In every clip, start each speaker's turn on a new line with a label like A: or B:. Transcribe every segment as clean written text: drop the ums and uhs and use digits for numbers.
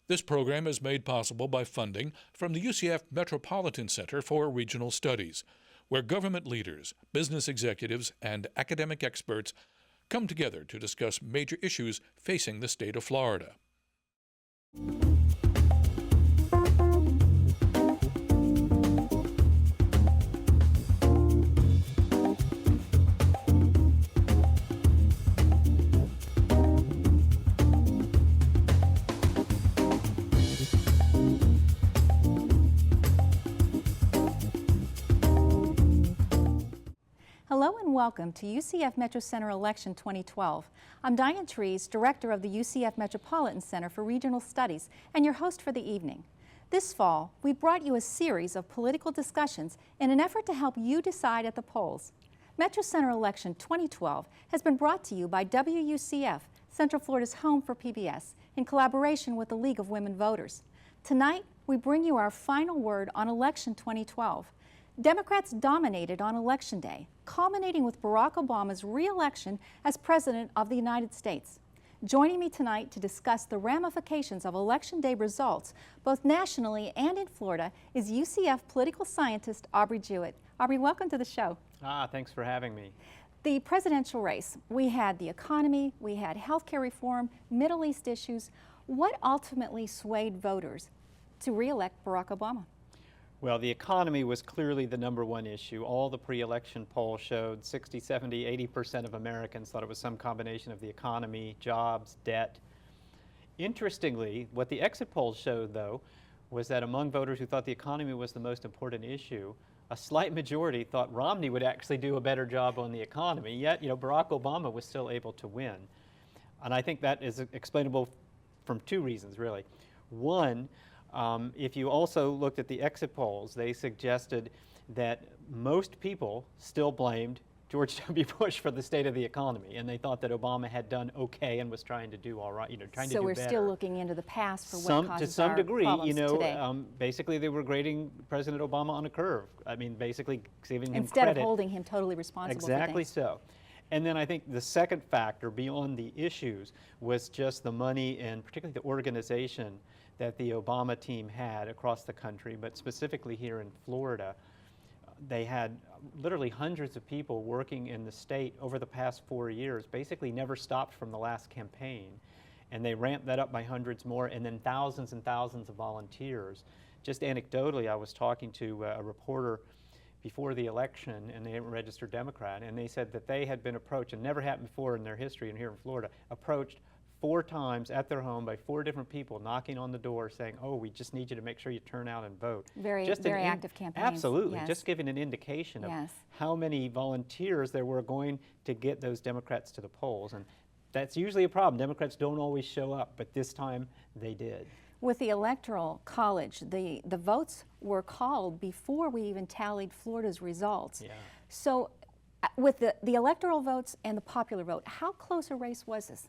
A: This program is made possible by funding from the UCF Metropolitan Center for Regional Studies, where government leaders, business executives, and academic experts come together to discuss major issues facing the state of Florida.
B: Hello and welcome to UCF Metro Center Election 2012. I'm Diane Trees, Director of the UCF Metropolitan Center for Regional Studies and your host for the evening. This fall, we brought you a series of political discussions in an effort to help you decide at the polls. Metro Center Election 2012 has been brought to you by WUCF, Central Florida's home for PBS, in collaboration with the League of Women Voters. Tonight, we bring you our final word on Election 2012. Democrats dominated on Election Day, culminating with Barack Obama's re-election as President of the United States. Joining me tonight to discuss the ramifications of Election Day results, both nationally and in Florida, is UCF political scientist Aubrey Jewett. Aubrey, welcome to the show.
C: Thanks for having me.
B: The presidential race, we had the economy, we had healthcare reform, Middle East issues. What ultimately swayed voters to re-elect Barack Obama?
C: Well, the economy was clearly the #1 issue. All the pre-election polls showed 60, 70, 80% of Americans thought it was some combination of the economy, jobs, debt. Interestingly, what the exit polls showed, though, was that among voters who thought the economy was the most important issue, a slight majority thought Romney would actually do a better job on the economy, yet, Barack Obama was still able to win. And I think that is explainable from two reasons, really. One, if you also looked at the exit polls, they suggested that most people still blamed George W. Bush for the state of the economy, and they thought that Obama had done okay and was trying to do all right, trying to do better.
B: So we're still looking into the past for what causes
C: to some degree,
B: today.
C: Basically they were grading President Obama on a curve. I mean, basically giving him
B: instead
C: credit.
B: of holding him totally responsible for
C: Exactly
B: things.
C: so. And then I think the second factor beyond the issues was just the money and particularly the organization that the Obama team had across the country, but specifically here in Florida. They had literally hundreds of people working in the state over the past 4 years, basically never stopped from the last campaign. And they ramped that up by hundreds more, and then thousands and thousands of volunteers. Just anecdotally, I was talking to a reporter before the election, and they were a registered Democrat, and they said that they had been approached, and never happened before in their history and here in Florida, approached 4 times at their home by 4 different people knocking on the door saying, oh, we just need you to make sure you turn out and vote.
B: Very active campaigns.
C: Absolutely,
B: yes.
C: Just giving an indication of
B: yes.
C: how many volunteers there were going to get those Democrats to the polls. And that's usually a problem. Democrats don't always show up, but this time they did.
B: With the Electoral College, the votes were called before we even tallied Florida's results.
C: Yeah.
B: So with the electoral votes and the popular vote, how close a race was this?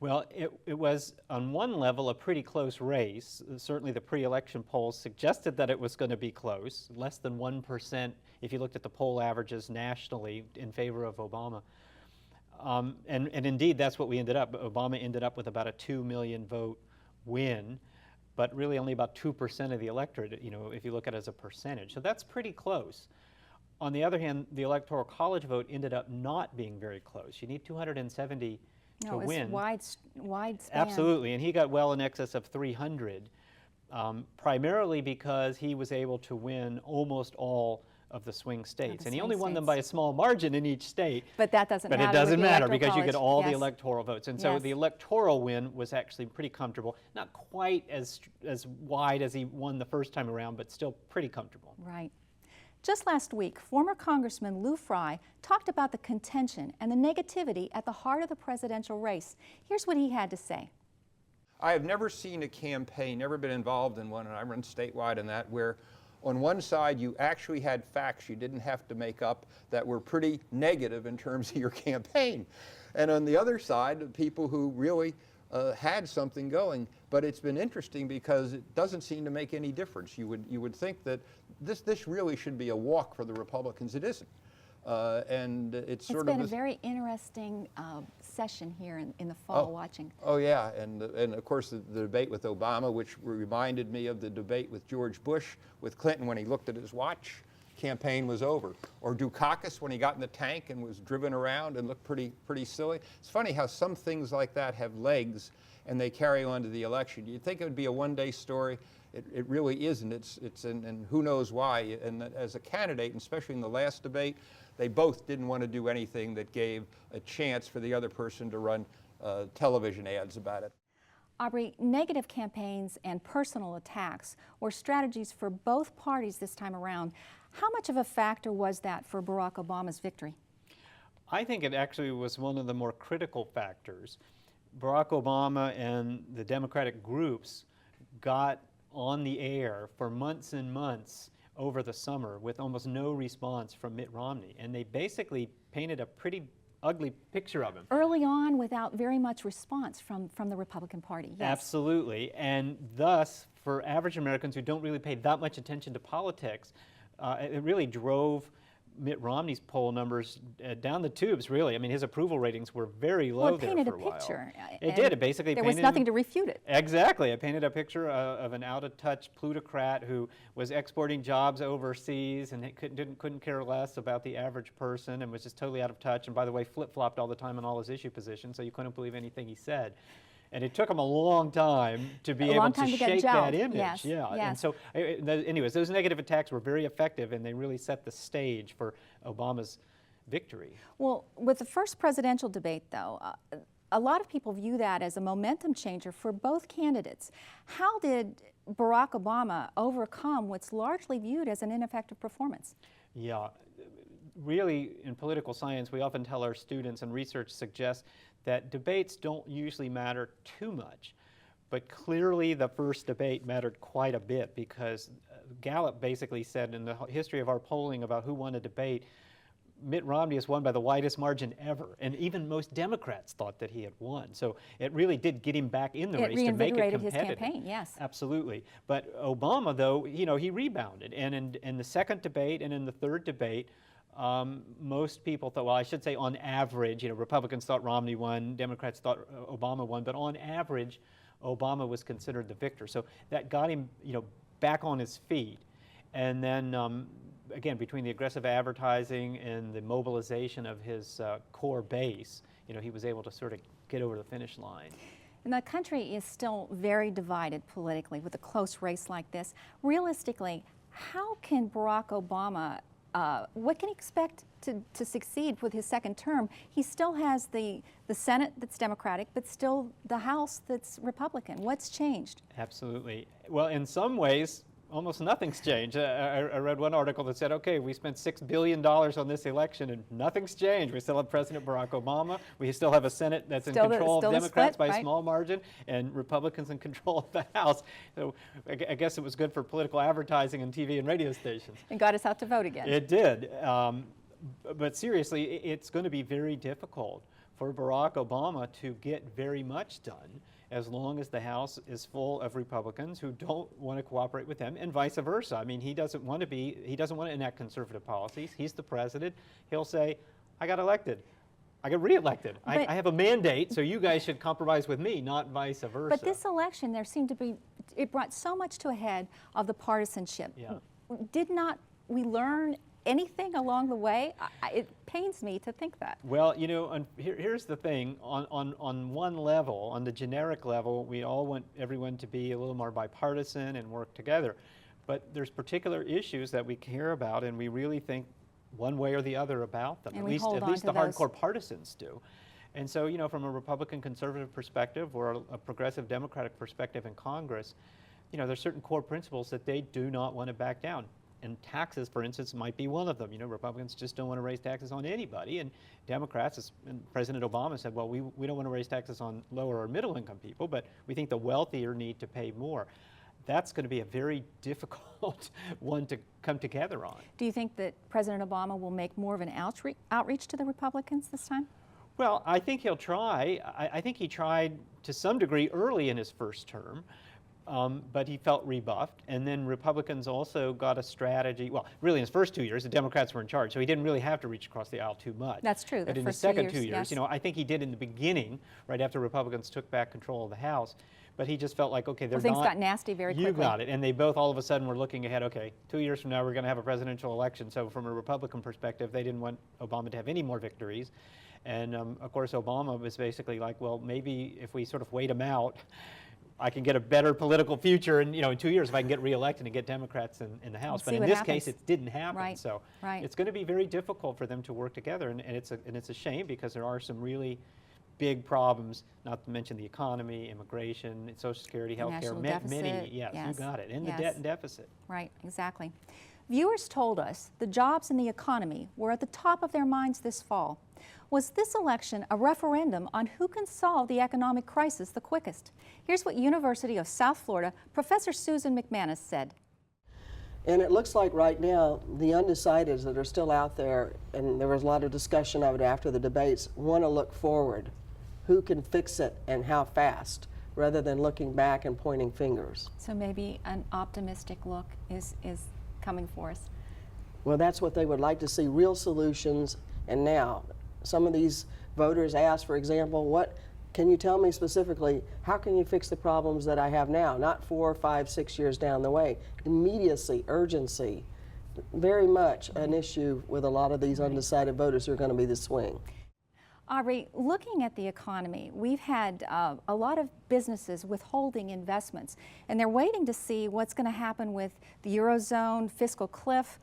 C: Well, it was on one level a pretty close race. Certainly the pre-election polls suggested that it was going to be close, less than 1% if you looked at the poll averages nationally in favor of Obama. And indeed that's what we ended up. Obama ended up with about a 2 million vote win, but really only about 2% of the electorate, if you look at it as a percentage. So that's pretty close. On the other hand, the Electoral College vote ended up not being very close. You need 270 to win.
B: Wide span.
C: Absolutely, and he got well in excess of 300, primarily because he was able to win almost all of the swing states. And he only won them by a small margin in each state.
B: But that doesn't matter.
C: But it doesn't matter because
B: college.
C: You get all
B: yes.
C: the electoral votes. And so
B: yes.
C: the electoral win was actually pretty comfortable. Not quite as wide as he won the first time around, but still pretty comfortable.
B: Right. Just last week, former Congressman Lou Frye talked about the contention and the negativity at the heart of the presidential race. Here's what he had to say.
D: I have never seen a campaign, never been involved in one, and I run statewide in that, where on one side you actually had facts you didn't have to make up that were pretty negative in terms of your campaign. And on the other side, people who really had something going. But it's been interesting because it doesn't seem to make any difference. You would think that this really should be a walk for the Republicans. It isn't. and it's
B: It's
D: sort
B: been
D: of
B: a very interesting session here in the fall watching.
D: Oh yeah, and of course the debate with Obama, which reminded me of the debate with George Bush with Clinton when he looked at his watch. Campaign was over. Or Dukakis when he got in the tank and was driven around and looked pretty silly. It's funny how some things like that have legs and they carry on to the election. You'd think it would be a one-day story. It really isn't. And who knows why. And as a candidate, and especially in the last debate, they both didn't want to do anything that gave a chance for the other person to run television ads about it.
B: Aubrey, negative campaigns and personal attacks were strategies for both parties this time around. How much of a factor was that for Barack Obama's victory?
C: I think it actually was one of the more critical factors. Barack Obama and the Democratic groups got on the air for months and months over the summer with almost no response from Mitt Romney, and they basically painted a pretty ugly picture of him.
B: Early on, without very much response from the Republican Party, yes.
C: Absolutely, and thus, for average Americans who don't really pay that much attention to politics, it really drove Mitt Romney's poll numbers down the tubes, really. I mean, his approval ratings were very low there for a while.
B: Well, it painted a picture.
C: It did. It basically
B: there
C: painted...
B: was nothing to refute it.
C: Exactly. It painted a picture of an out-of-touch plutocrat who was exporting jobs overseas and couldn't care less about the average person and was just totally out of touch. And by the way, flip-flopped all the time on all his issue positions, so you couldn't believe anything he said. And it took him a long time to be able to shake that image.
B: Yes,
C: yeah.
B: yes.
C: And so, anyways, those negative attacks were very effective, and they really set the stage for Obama's victory.
B: Well, with the first presidential debate, though, a lot of people view that as a momentum changer for both candidates. How did Barack Obama overcome what's largely viewed as an ineffective performance?
C: Yeah. Really, in political science, we often tell our students, and research suggests, that debates don't usually matter too much. But clearly the first debate mattered quite a bit, because Gallup basically said in the history of our polling about who won a debate, Mitt Romney has won by the widest margin ever, and even most Democrats thought that he had won. So it really did get him back in the race to make it competitive.
B: His campaign, yes.
C: Absolutely. But Obama, though, you know, he rebounded, and in the second debate and in the third debate, most people thought, well, I should say on average, you know, Republicans thought Romney won, Democrats thought Obama won, but on average, Obama was considered the victor. So that got him, you know, back on his feet. And then, again, between the aggressive advertising and the mobilization of his core base, you know, he was able to sort of get over the finish line.
B: And the country is still very divided politically with a close race like this. Realistically, how can Barack Obama what can he expect to succeed with his second term? He still has the Senate that's Democratic, but still the House that's Republican. What's changed?
C: Absolutely. Well, in some ways, almost nothing's changed. I read one article that said, okay, we spent $6 billion on this election and nothing's changed. We still have President Barack Obama. We still have a Senate that's in control of Democrats by a small margin, and Republicans in control of the House. So I guess it was good for political advertising and TV and radio stations.
B: And got us out to vote again.
C: It did. But seriously, it's going to be very difficult for Barack Obama to get very much done as long as the House is full of Republicans who don't want to cooperate with him, and vice versa. I mean, he doesn't want to enact conservative policies. He's the president. He'll say, I got elected. I got reelected. I have a mandate, so you guys should compromise with me, not vice versa.
B: But this election, there seemed to be, it brought so much to a head of the partisanship.
C: Yeah.
B: Did not we learn anything along the way? It pains me to think that.
C: Well, you know, here's the thing. On one level, on the generic level, we all want everyone to be a little more bipartisan and work together. But there's particular issues that we care about, and we really think one way or the other about them.
B: And
C: at least the hardcore partisans do. And so, you know, from a Republican conservative perspective or a progressive Democratic perspective in Congress, you know, there's certain core principles that they do not want to back down. And taxes, for instance, might be one of them. You know, Republicans just don't want to raise taxes on anybody, and Democrats, and President Obama said, well, we don't want to raise taxes on lower or middle income people, but we think the wealthier need to pay more. That's going to be a very difficult one to come together on.
B: Do you think that President Obama will make more of an outreach to the Republicans this time?
C: Well, I think he'll try. I think he tried to some degree early in his first term. but he felt rebuffed. And then Republicans also got a strategy. Well, really in his first 2 years, the Democrats were in charge, so he didn't really have to reach across the aisle too much.
B: That's true.
C: But in the
B: first
C: second
B: 2 years,
C: 2 years,
B: yes.
C: you know, I think he did in the beginning, right after Republicans took back control of the House. But he just felt like, okay, they're
B: Things
C: not.
B: got nasty very quickly.
C: You got it. And they both all of a sudden were looking ahead, okay, 2 years from now we're going to have a presidential election. So from a Republican perspective, they didn't want Obama to have any more victories. And of course, Obama was basically like, well, maybe if we sort of wait him out, I can get a better political future in, in 2 years if I can get reelected and get Democrats in the House. But in this case, it didn't happen.
B: Right.
C: So
B: Right.
C: it's going to be very difficult for them to work together. And it's a shame because there are some really big problems, not to mention the economy, immigration, Social Security, health care,
B: National
C: many,
B: deficit,
C: yes, you got it, and the
B: yes.
C: debt and deficit.
B: Right, exactly. Viewers told us the jobs and the economy were at the top of their minds this fall. Was this election a referendum on who can solve the economic crisis the quickest? Here's what University of South Florida Professor Susan McManus said.
E: And it looks like right now the undecideds that are still out there, and there was a lot of discussion of it after the debates, want to look forward. Who can fix it and how fast, rather than looking back and pointing fingers.
B: So maybe an optimistic look is coming for us.
E: Well, that's what they would like to see, real solutions. And now, some of these voters ask, for example, can you tell me specifically, how can you fix the problems that I have now? Not 4, 5, 6 years down the way. Immediacy, urgency, very much an issue with a lot of these undecided voters who are going to be the swing.
B: Aubrey, looking at the economy, we've had a lot of businesses withholding investments, and they're waiting to see what's going to happen with the Eurozone, fiscal cliff,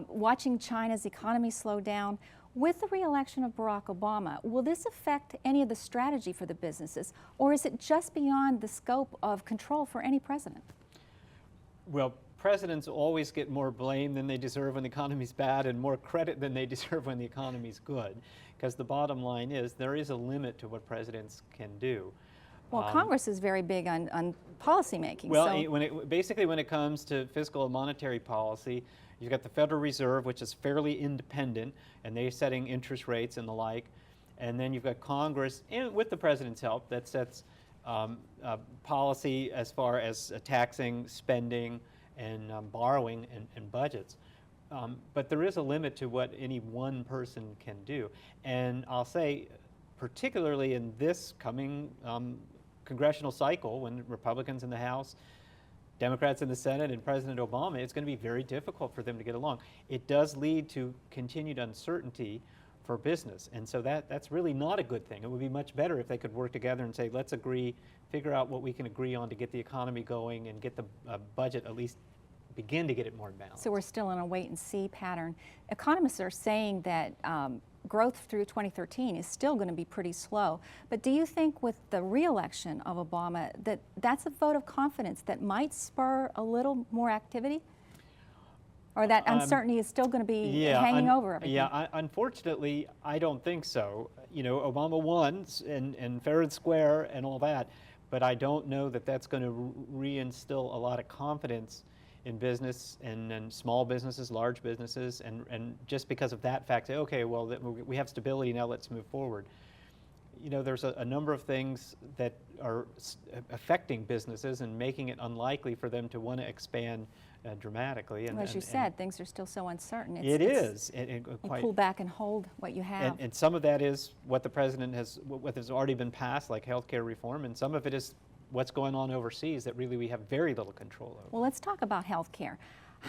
B: watching China's economy slow down. With the re-election of Barack Obama, will this affect any of the strategy for the businesses, or is it just beyond the scope of control for any president?
C: Well, presidents always get more blame than they deserve when the economy's bad and more credit than they deserve when the economy's good. Because the bottom line is there is a limit to what presidents can do.
B: Well, Congress is very big on policy making.
C: Well,
B: so
C: basically when it comes to fiscal and monetary policy, you've got the Federal Reserve, which is fairly independent, and they're setting interest rates and the like. And then you've got Congress, and with the president's help, that sets policy as far as taxing, spending, and borrowing and budgets. But there is a limit to what any one person can do. And I'll say, particularly in this coming congressional cycle, when Republicans in the House, Democrats in the Senate, and President Obama, it's going to be very difficult for them to get along. It does lead to continued uncertainty for business. And so that's really not a good thing. It would be much better if they could work together and say, let's agree, figure out what we can agree on to get the economy going and get the budget at least begin to get it more in balance.
B: So we're still in a wait-and-see pattern. Economists are saying that growth through 2013 is still going to be pretty slow. But do you think with the re-election of Obama that that's a vote of confidence that might spur a little more activity? Or that uncertainty is still going to be hanging over everything?
C: Yeah, unfortunately, I don't think so. You know, Obama won and fair and square and all that, but I don't know that that's going to reinstill a lot of confidence in business and small businesses, large businesses, and just because of that fact, say, okay, well, we have stability now, let's move forward. You know, there's a number of things that are affecting businesses and making it unlikely for them to want to expand dramatically.
B: And, as you said, things are still so uncertain.
C: You
B: pull back and hold what you have.
C: And some of that is what the president what has already been passed, like health care reform, and some of it is what's going on overseas that really we have very little control over.
B: Well, let's talk about health care.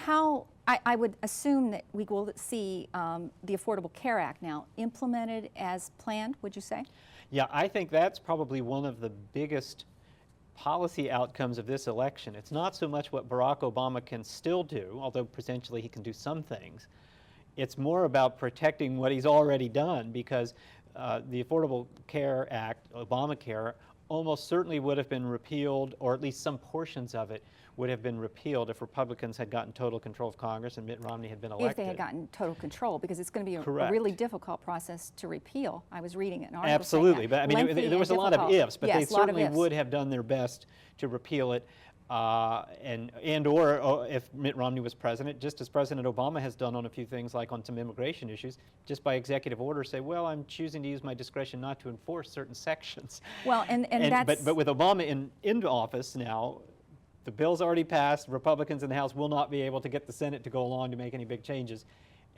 B: I would assume that we will see the Affordable Care Act now implemented as planned, would you say?
C: Yeah, I think that's probably one of the biggest policy outcomes of this election. It's not so much what Barack Obama can still do, although potentially he can do some things. It's more about protecting what he's already done, because the Affordable Care Act, Obamacare, almost certainly would have been repealed, or at least some portions of it would have been repealed if Republicans had gotten total control of Congress and Mitt Romney had been elected.
B: If they had gotten total control, because it's going to be a really difficult process to repeal. I was reading an article.
C: Absolutely, but I mean, there was a lot of ifs, but
B: yes,
C: they certainly would have done their best to repeal it. Or if Mitt Romney was president, just as President Obama has done on a few things, like on some immigration issues, just by executive order say, well, I'm choosing to use my discretion not to enforce certain sections.
B: Well, and that's...
C: But with Obama in office now, the bill's already passed. Republicans in the House will not be able to get the Senate to go along to make any big changes.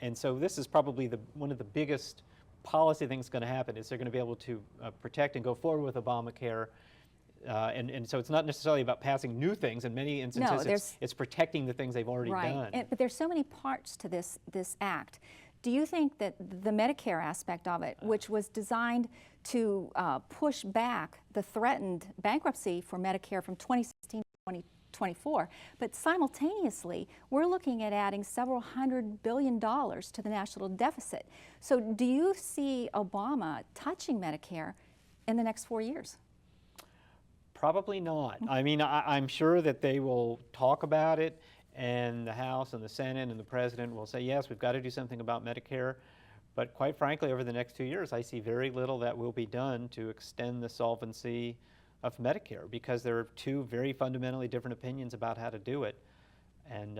C: And so this is probably one of the biggest policy things going to happen is they're going to be able to protect and go forward with Obamacare. And so it's not necessarily about passing new things. In many instances, it's protecting the things they've already done.
B: But there's so many parts to this act. Do you think that the Medicare aspect of it, which was designed to push back the threatened bankruptcy for Medicare from 2016 to 2024, but simultaneously, we're looking at adding several $100 billion to the national deficit. So do you see Obama touching Medicare in the next 4 years?
C: Probably not. I mean, I'm sure that they will talk about it, and the House and the Senate and the President will say, yes, we've got to do something about Medicare. But quite frankly, over the next 2 years, I see very little that will be done to extend the solvency of Medicare, because there are two very fundamentally different opinions about how to do it. And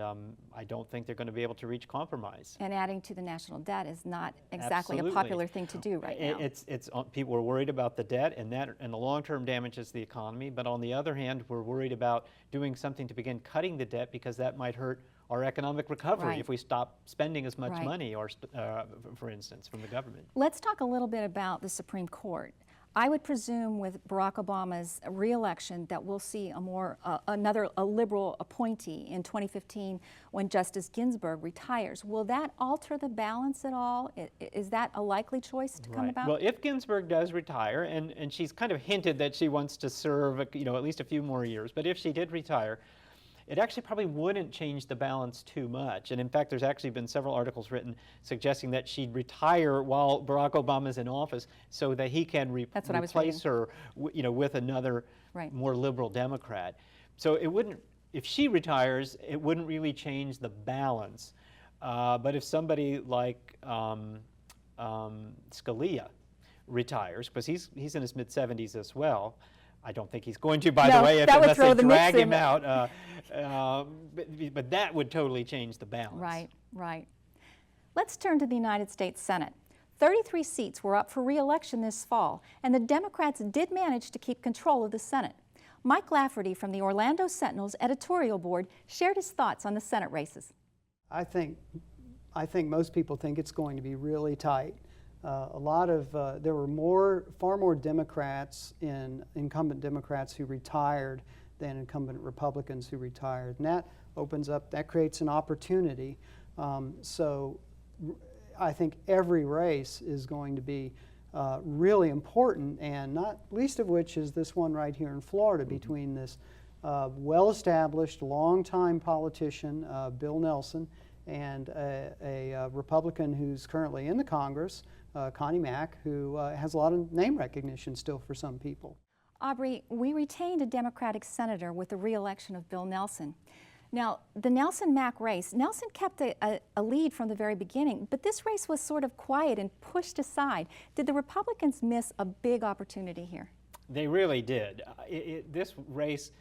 C: I don't think they're going to be able to reach compromise.
B: And adding to the national debt is not exactly
C: Absolutely.
B: a popular thing to do right now.
C: People are worried about the debt, and the long-term damages the economy. But on the other hand, we're worried about doing something to begin cutting the debt, because that might hurt our economic recovery if we stop spending as much money, or for instance, from the government.
B: Let's talk a little bit about the Supreme Court. I would presume with Barack Obama's re-election that we'll see a liberal appointee in 2015 when Justice Ginsburg retires. Will that alter the balance at all? Is that a likely choice to come about?
C: Well, if Ginsburg does retire, and she's kind of hinted that she wants to serve, at least a few more years, but if she did retire, it actually probably wouldn't change the balance too much. And in fact, there's actually been several articles written suggesting that she'd retire while Barack Obama's in office so that he can replace her with another more liberal Democrat. So it wouldn't, if she retires, it wouldn't really change the balance. But if somebody like Scalia retires, because he's in his mid-70s as well, I don't think he's going to, by the way, unless they drag him out. But that would totally change the balance.
B: Right. Let's turn to the United States Senate. 33 seats were up for re-election this fall, and the Democrats did manage to keep control of the Senate. Mike Lafferty from the Orlando Sentinel's editorial board shared his thoughts on the Senate races.
F: I think most people think it's going to be really tight. There were far more Democrats incumbent Democrats who retired than incumbent Republicans who retired, and that creates an opportunity. So I think every race is going to be really important, and not least of which is this one right here in Florida between this well-established, long-time politician, Bill Nelson, and a Republican who's currently in the Congress, Connie Mack, who has a lot of name recognition still for some people.
B: Aubrey, we retained a Democratic senator with the re-election of Bill Nelson. Now, the Nelson-Mack race, Nelson kept a lead from the very beginning, but this race was sort of quiet and pushed aside. Did the Republicans miss a big opportunity here?
C: They really did. This race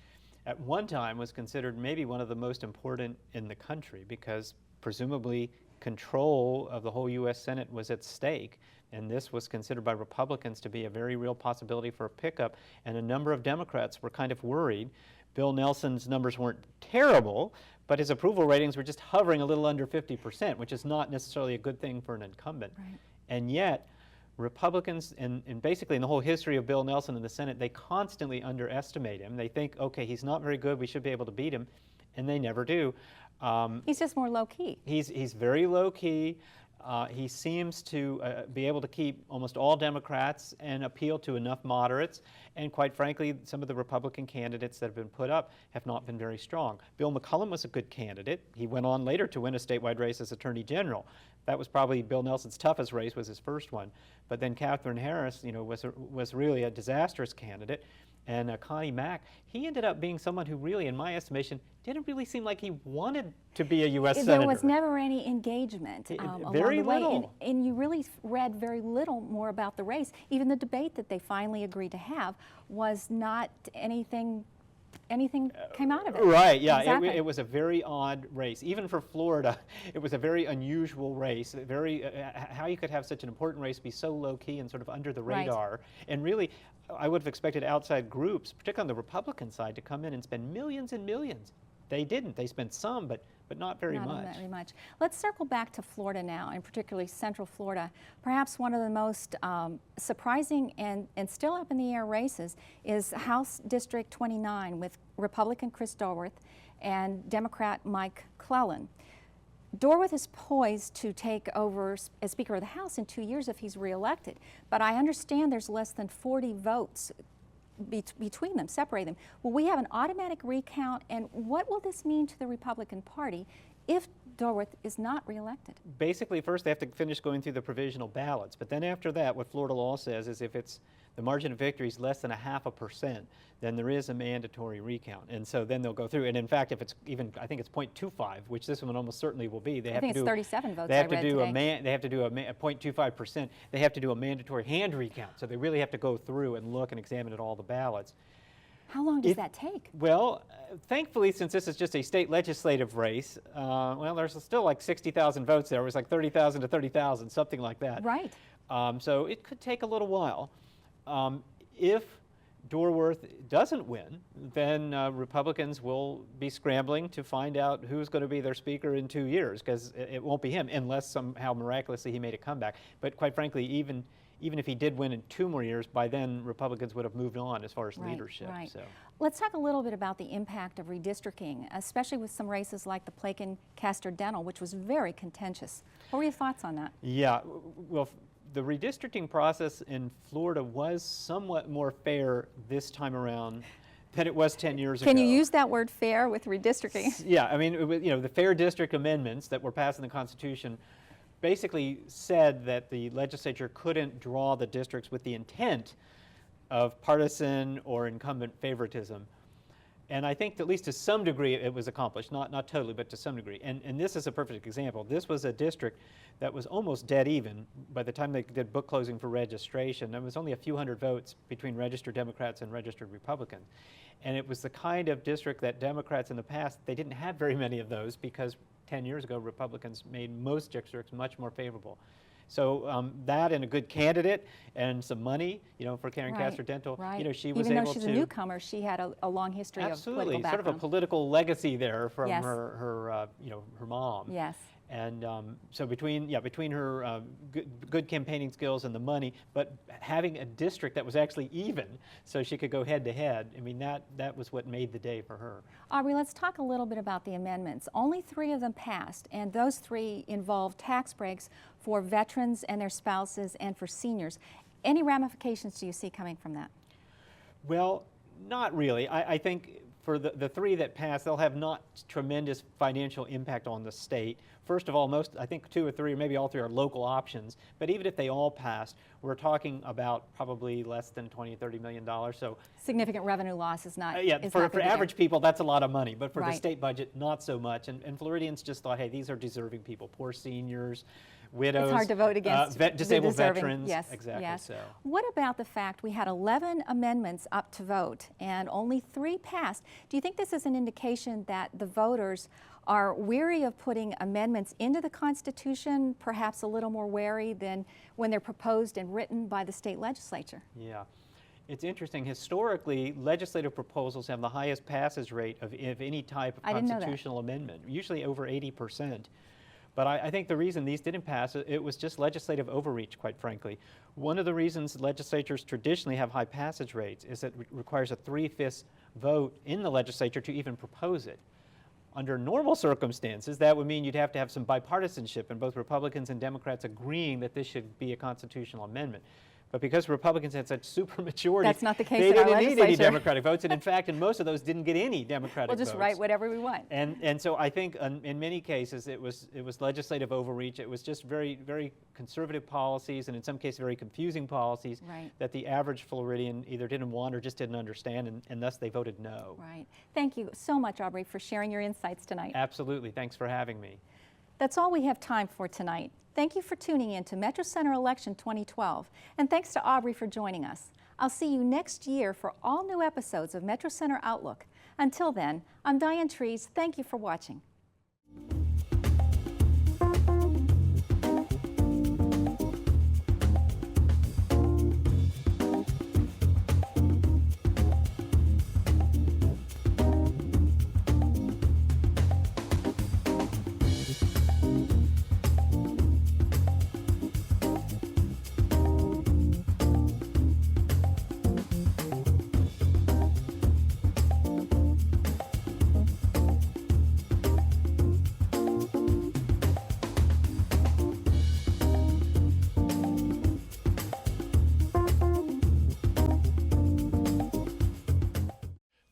C: at one time was considered maybe one of the most important in the country, because presumably control of the whole U.S. Senate was at stake, and this was considered by Republicans to be a very real possibility for a pickup, and a number of Democrats were kind of worried. Bill Nelson's numbers weren't terrible, but his approval ratings were just hovering a little under 50%, which is not necessarily a good thing for an incumbent. And yet, Republicans, and basically in the whole history of Bill Nelson in the Senate, they constantly underestimate him. They think, okay, he's not very good, we should be able to beat him, and they never do.
B: He's just more low-key.
C: He's very low-key. He seems to be able to keep almost all Democrats and appeal to enough moderates. And quite frankly, some of the Republican candidates that have been put up have not been very strong. Bill McCollum was a good candidate. He went on later to win a statewide race as Attorney General. That was probably Bill Nelson's toughest race, was his first one. But then Katherine Harris, was really a disastrous candidate. And Connie Mack, he ended up being someone who really, in my estimation, didn't really seem like he wanted to be a U.S. senator.
B: There was never any engagement
C: very
B: along the way.
C: little.
B: And you really read very little more about the race. Even the debate that they finally agreed to have was not anything anything came out of it.
C: Right, yeah,
B: Exactly.
C: it was a very odd race. Even for Florida, it was a very unusual race. Very, how you could have such an important race be so low-key and sort of under the
B: Right.
C: radar. And really, I would have expected outside groups, particularly on the Republican side, to come in and spend millions and millions. They didn't. They spent some, but not very much.
B: Not very much. Let's circle back to Florida now, and particularly Central Florida. Perhaps one of the most surprising and still up in the air races is House District 29 with Republican Chris Dorworth and Democrat Mike Clellan. Dorworth is poised to take over as Speaker of the House in 2 years if he's reelected, but I understand there's less than 40 votes between them, separate them. Will we have an automatic recount, and what will this mean to the Republican Party if Dorworth is not reelected?
C: Basically, first they have to finish going through the provisional ballots, but then after that, what Florida law says is if the margin of victory is less than 0.5%, then there is a mandatory recount, and so then they'll go through. And in fact, if it's even, I think it's 0.25, which this one almost certainly will be. They
B: I
C: have
B: think
C: to
B: it's
C: do
B: 37 votes.
C: They have
B: I
C: to
B: read
C: do
B: today.
C: they have to do a 0.25%. They have to do a mandatory hand recount, so they really have to go through and look and examine at all the ballots.
B: How long does that take?
C: Well, thankfully, since this is just a state legislative race, well, there's still like 60,000 votes there. It was like 30,000 to 30,000, something like that.
B: Right.
C: So it could take a little while. If Dorworth doesn't win, then Republicans will be scrambling to find out who's going to be their speaker in 2 years, because it won't be him unless somehow miraculously he made a comeback. But quite frankly, even if he did win in 2 more years, by then Republicans would have moved on as far as leadership.
B: Right.
C: So.
B: Let's talk a little bit about the impact of redistricting, especially with some races like the Plaquemine-Castor Dental, which was very contentious. What were your thoughts on that?
C: Yeah, well, the redistricting process in Florida was somewhat more fair this time around than it was 10 years ago.
B: Can you use that word fair with redistricting?
C: Yeah, I mean, the Fair District Amendments that were passed in the Constitution basically said that the legislature couldn't draw the districts with the intent of partisan or incumbent favoritism. And I think that at least to some degree it was accomplished, not totally, but to some degree. And this is a perfect example. This was a district that was almost dead even by the time they did book closing for registration. There was only a few hundred votes between registered Democrats and registered Republicans. And it was the kind of district that Democrats in the past, they didn't have very many of those because 10 years ago, Republicans made most districts much more favorable. So that and a good candidate and some money, for Karen Castor Dental, she was
B: Even
C: able to.
B: though she's a newcomer, she had a long history of political background.
C: Absolutely, sort of a political legacy there from
B: Yes.
C: her mom.
B: Yes.
C: And so between her good campaigning skills and the money, but having a district that was actually even, so she could go head to head. I mean, that was what made the day for her.
B: Aubrey, let's talk a little bit about the amendments. Only 3 of them passed, and those 3 involved tax breaks for veterans and their spouses and for seniors. Any ramifications do you see coming from that?
C: Well, not really. I think for the 3 that passed, they'll have not tremendous financial impact on the state. First of all, I think 2 or 3, or maybe all 3 are local options. But even if they all passed, we're talking about probably less than $20, $30 million. So
B: significant revenue loss is not.
C: For average people, that's a lot of money. But for the
B: Right.
C: state budget, not so much. And Floridians just thought, hey, these are deserving people, poor seniors, widows.
B: It's hard to vote against
C: disabled
B: the deserving.
C: veterans.
B: Yes,
C: exactly.
B: yes.
C: So.
B: What about the fact we had 11 amendments up to vote and only 3 passed? Do you think this is an indication that the voters are weary of putting amendments into the Constitution, perhaps a little more wary than when they're proposed and written by the state legislature?
C: Yeah. It's interesting. Historically, legislative proposals have the highest passage rate of any type of constitutional amendment, usually over 80%. But I think the reason these didn't pass, it was just legislative overreach, quite frankly. One of the reasons legislatures traditionally have high passage rates is that it requires a 3/5 vote in the legislature to even propose it. Under normal circumstances, that would mean you'd have to have some bipartisanship and both Republicans and Democrats agreeing that this should be a constitutional amendment. But because Republicans had such supermajority,
B: That's not the case
C: they
B: in our
C: didn't need any
B: legislature.
C: Democratic votes. And in fact, in most of those, didn't get any Democratic votes.
B: We'll just write whatever we want.
C: And so I think in many cases it was legislative overreach. It was just very, very conservative policies, and in some cases very confusing policies that the average Floridian either didn't want or just didn't understand, and thus they voted no.
B: Right. Thank you so much, Aubrey, for sharing your insights tonight.
C: Absolutely. Thanks for having me.
B: That's all we have time for tonight. Thank you for tuning in to Metro Center Election 2012, and thanks to Aubrey for joining us. I'll see you next year for all new episodes of Metro Center Outlook. Until then, I'm Diane Trees. Thank you for watching.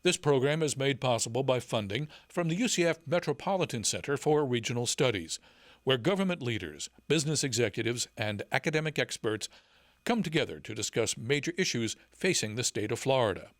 A: This program is made possible by funding from the UCF Metropolitan Center for Regional Studies, where government leaders, business executives, and academic experts come together to discuss major issues facing the state of Florida.